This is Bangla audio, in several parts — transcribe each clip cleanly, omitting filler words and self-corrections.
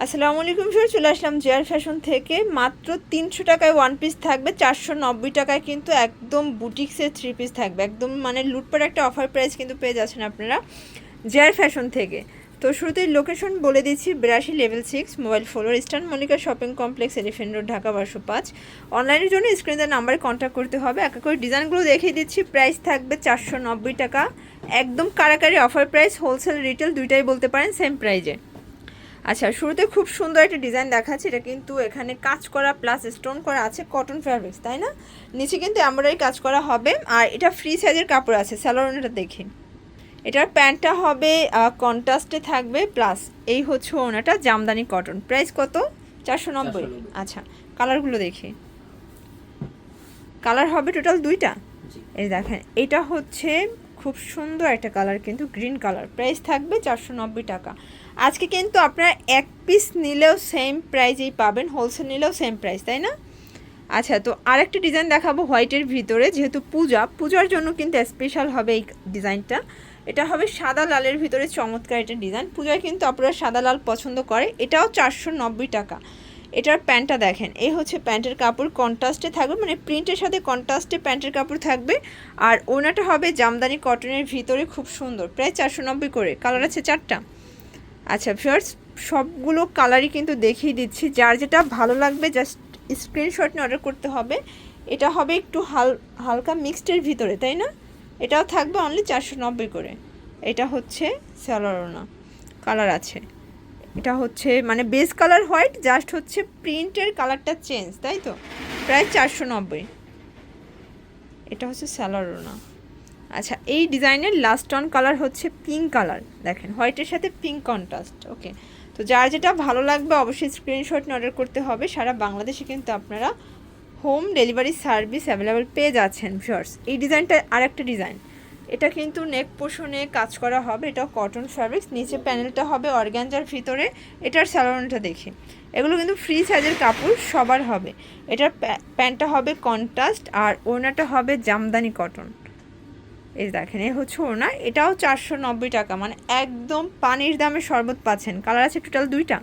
আসসালামু আলাইকুম স্যার, চলে আসলাম জেআর ফ্যাশন থেকে। মাত্র 300 টাকায় ওয়ান পিস থাকবে, 490 টাকায় কিন্তু একদম বুটিক্সের থ্রি পিস থাকবে। একদম মানে লুটপাট একটা অফার প্রাইস কিন্তু পেয়ে যাচ্ছেন আপনারা জেআর ফ্যাশন থেকে। তো শুরুতেই লোকেশন বলে দিচ্ছি, 82 level 6 mobile floor, eastern Mallika shopping complex, elephant road, Dhaka 1205। অনলাইনের জন্য স্ক্রিনে নাম্বারে কন্ট্যাক্ট করতে হবে। এক এক করে ডিজাইনগুলো দেখিয়ে দিচ্ছি। প্রাইস থাকবে 490 টাকা, একদম কারাকারি অফার প্রাইস। হোলসেল রিটেল দুইটাই বলতে পারেন সেম প্রাইজে। আচ্ছা, শুরুতে খুব সুন্দর একটা ডিজাইন দেখাচ্ছে। এটা কিন্তু এখানে কাজ করা প্লাস স্টোন করা আছে, কটন ফ্যাব্রিক্স, তাই না? নিচে কিন্তু এমব্রয়ডারি কাজ করা হবে। আর এটা ফ্রি সাইজের কাপড় আছে। স্যালোরনটা দেখি, এটার প্যান্টটা হবে কন্ট্রাস্টে থাকবে, প্লাস এই হচ্ছে ওনাটা জামদানি কটন। প্রাইস কত? 490। আচ্ছা, কালারগুলো দেখি। কালার হবে টোটাল দুইটা। এই দেখেন, এটা হচ্ছে খুব সুন্দর একটা কালার, কিন্তু গ্রিন কালার। প্রাইস থাকবে 490 টাকা। আজকে কিন্তু আপনারা এক পিস নিলেও সেম প্রাইজেই পাবেন, হোলসেল নিলেও সেম প্রাইস, তাই না? আচ্ছা, তো আরেকটা ডিজাইন দেখাবো হোয়াইটের ভিতরে। যেহেতু পূজার জন্য কিন্তু স্পেশাল হবে এই ডিজাইনটা। এটা হবে সাদা লালের ভিতরে, চমৎকার একটা ডিজাইন। পূজায় কিন্তু আপনারা সাদা লাল পছন্দ করে। এটাও 490 টাকা। এটার প্যান্টটা দেখেন, এই হচ্ছে প্যান্টের কাপড়, কন্ট্রাস্টে থাকবে, মানে প্রিন্টের সাথে কন্ট্রাস্টে প্যান্টের কাপড় থাকবে। আর ওনাটা হবে জামদানি কটনের ভিতরে, খুব সুন্দর। প্রায় 490 করে। কালার আছে 4টা। আচ্ছা ভিউয়ার্স, সবগুলো কালারই কিন্তু দেখিয়ে দিচ্ছি। যার যেটা ভালো লাগবে জাস্ট স্ক্রিনশট নিয়ে অর্ডার করতে হবে। এটা হবে একটু হালকা মিক্সডের ভিতরে, তাই না? এটাও থাকবে অনলি 490 করে। এটা হচ্ছে স্যালোরনা কালার আছে। এটা হচ্ছে মানে বেস কালার হোয়াইট, জাস্ট হচ্ছে প্রিন্টের কালারটা চেঞ্জ, তাই তো? প্রায় 490। এটা হচ্ছে স্যালোরনা। আচ্ছা, এই ডিজাইনের লাস্ট অন কালার হচ্ছে পিঙ্ক কালার। দেখেন, হোয়াইটের সাথে পিঙ্ক কন্ট্রাস্ট। ওকে, তো যার যেটা ভালো লাগবে অবশ্যই স্ক্রিনশট নিয়ে অর্ডার করতে হবে। সারা বাংলাদেশে কিন্তু আপনারা হোম ডেলিভারি সার্ভিস অ্যাভেলেবেল পেয়ে যাচ্ছেন ভিউয়ার্স। এই ডিজাইনটা আরেকটা ডিজাইন। এটা কিন্তু নেক পোর্শনে কাজ করা হবে। এটাও কটন ফ্যাব্রিক্স, নিচে প্যানেলটা হবে অর্গানজার ভিতরে। এটার স্যালোনটা দেখি। এগুলো কিন্তু ফ্রি সাইজের কাপড় সবার হবে। এটার প্যান্টটা হবে কন্ট্রাস্ট, আর ওড়নাটা হবে জামদানি কটন। এই দেখেন, এই হচ্ছে ওড়না। এটাও 490 টাকা, মানে একদম পানির দামে শরবত পাচ্ছেন। কালার আছে টোটাল দুইটা।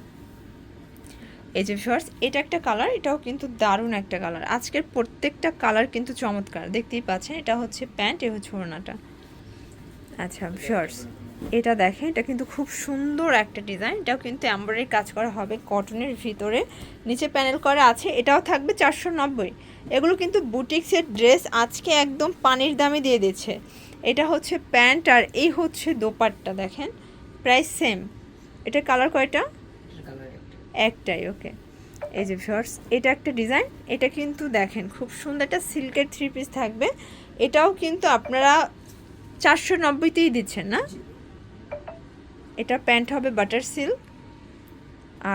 এই যে ভিউয়ার্স, এটা একটা কালার, এটাও কিন্তু দারুণ একটা কালার। আজকের প্রত্যেকটা কালার কিন্তু চমৎকার, দেখতেই পাচ্ছেন। এটা হচ্ছে প্যান্ট, এ হচ্ছে ওড়নাটা। আচ্ছা ভিউয়ার্স, এটা দেখেন, এটা কিন্তু খুব সুন্দর একটা ডিজাইন। এটাও কিন্তু এমব্রয়ডারি কাজ করা হবে কটনের ভিতরে, নিচে প্যানেল করা আছে। এটাও থাকবে 490। এগুলো কিন্তু বুটিক্সের ড্রেস, আজকে একদম পানির দামে দিয়ে দিচ্ছে। এটা হচ্ছে প্যান্ট, আর এই হচ্ছে দোপাট্টা। দেখেন, প্রাইস সেম। এটা কালার কয়টা? একটাই। ওকে, এই যে ভিউয়ার্স, এটা একটা ডিজাইন। এটা কিন্তু দেখেন খুব সুন্দর একটা সিল্কের থ্রি পিস থাকবে। এটাও কিন্তু আপনারা 490তেই দিচ্ছেন না? এটা প্যান্ট হবে বাটার সিল্ক,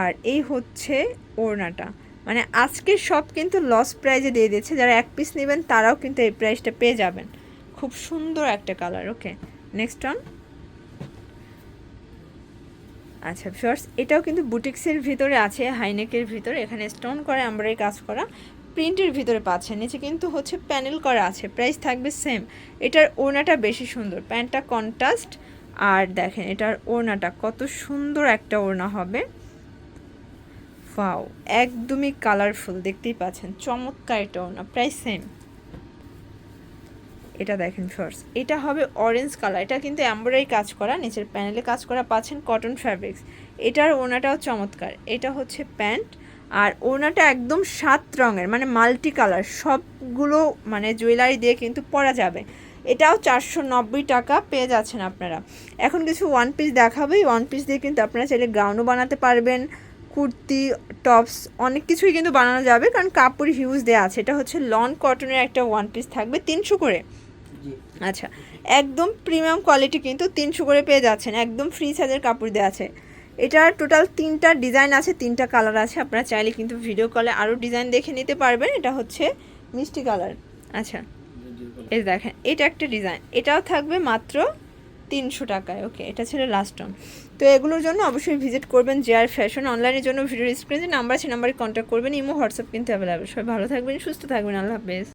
আর এই হচ্ছে ওড়নাটা। মানে আজকে সব কিন্তু লস প্রাইজে দিয়ে দিচ্ছে। যারা এক পিস নেবেন তারাও কিন্তু এই প্রাইসটা পেয়ে যাবেন। খুব সুন্দর একটা কালার। Okay, next on. আচ্ছা ভিউয়ার্স, এটাও কিন্তু বুটিক্সের ভিতরে আছে, হাইনেকের ভিতরে। এখানে স্টোন করে এমব্রয়ডারি কাজ করা, প্রিন্টের ভিতরে পাচ্ছেন। নিচে কিন্তু হচ্ছে প্যানেল করা আছে। প্রাইস থাকবে সেম। এটার ওড়নাটা বেশি সুন্দর, প্যান্টটা কন্ট্রাস্ট। আর দেখেন, এটার ওড়নাটা কত সুন্দর একটা ওড়না হবে। ওয়াও, একদমই কালারফুল, দেখতেই পাচ্ছেন। চমৎকার এটা ওড়না। Price same. এটা দেখেন ফার্স্ট, এটা হবে অরেঞ্জ কালার। এটা কিন্তু এমব্রয়ডারি কাজ করা, নিচের প্যানেলে কাজ করা পাচ্ছেন, কটন ফ্যাব্রিক্স। এটার ওড়নাটাও চমৎকার। এটা হচ্ছে প্যান্ট, আর ওড়নাটা একদম 7 রঙের, মানে মাল্টি কালার। সবগুলো মানে জুয়েলারি দিয়ে কিন্তু পরা যাবে। এটাও 490 টাকা পেয়ে যাচ্ছেন আপনারা। এখন কিছু ওয়ান পিস দেখাবে। ওয়ান পিস দিয়ে কিন্তু আপনারা চাইলে গাউনও বানাতে পারবেন, কুর্তি, টপস, অনেক কিছুই কিন্তু বানানো যাবে, কারণ কাপড় হিউজ দেওয়া আছে। এটা হচ্ছে লন কটনের একটা ওয়ান পিস থাকবে, 300 করে। আচ্ছা, একদম প্রিমিয়াম কোয়ালিটি, কিন্তু 300 করে পেয়ে যাচ্ছেন। একদম ফ্রি সাইজের কাপড় দেওয়া আছে। এটার টোটাল 3টা ডিজাইন আছে, 3টা কালার আছে। আপনারা চাইলে কিন্তু ভিডিও কলে আরও ডিজাইন দেখে নিতে পারবেন। এটা হচ্ছে মিষ্টি কালার। আচ্ছা, এই দেখেন, এটা একটা ডিজাইন। এটাও থাকবে মাত্র 300 টাকায়। ওকে, এটা ছিল লাস্ট অন। তো এগুলোর জন্য অবশ্যই ভিজিট করবেন জেআর ফ্যাশন। অনলাইনের জন্য ভিডিওর স্ক্রিনে যে নাম্বার আছে, নাম্বারে কন্ট্যাক্ট করবেন। ইমো, হোয়াটসঅ্যাপ কিন্তু অ্যাভেলেবেল। সবাই ভালো থাকবেন, সুস্থ থাকবেন। আল্লাহ হাফেজ।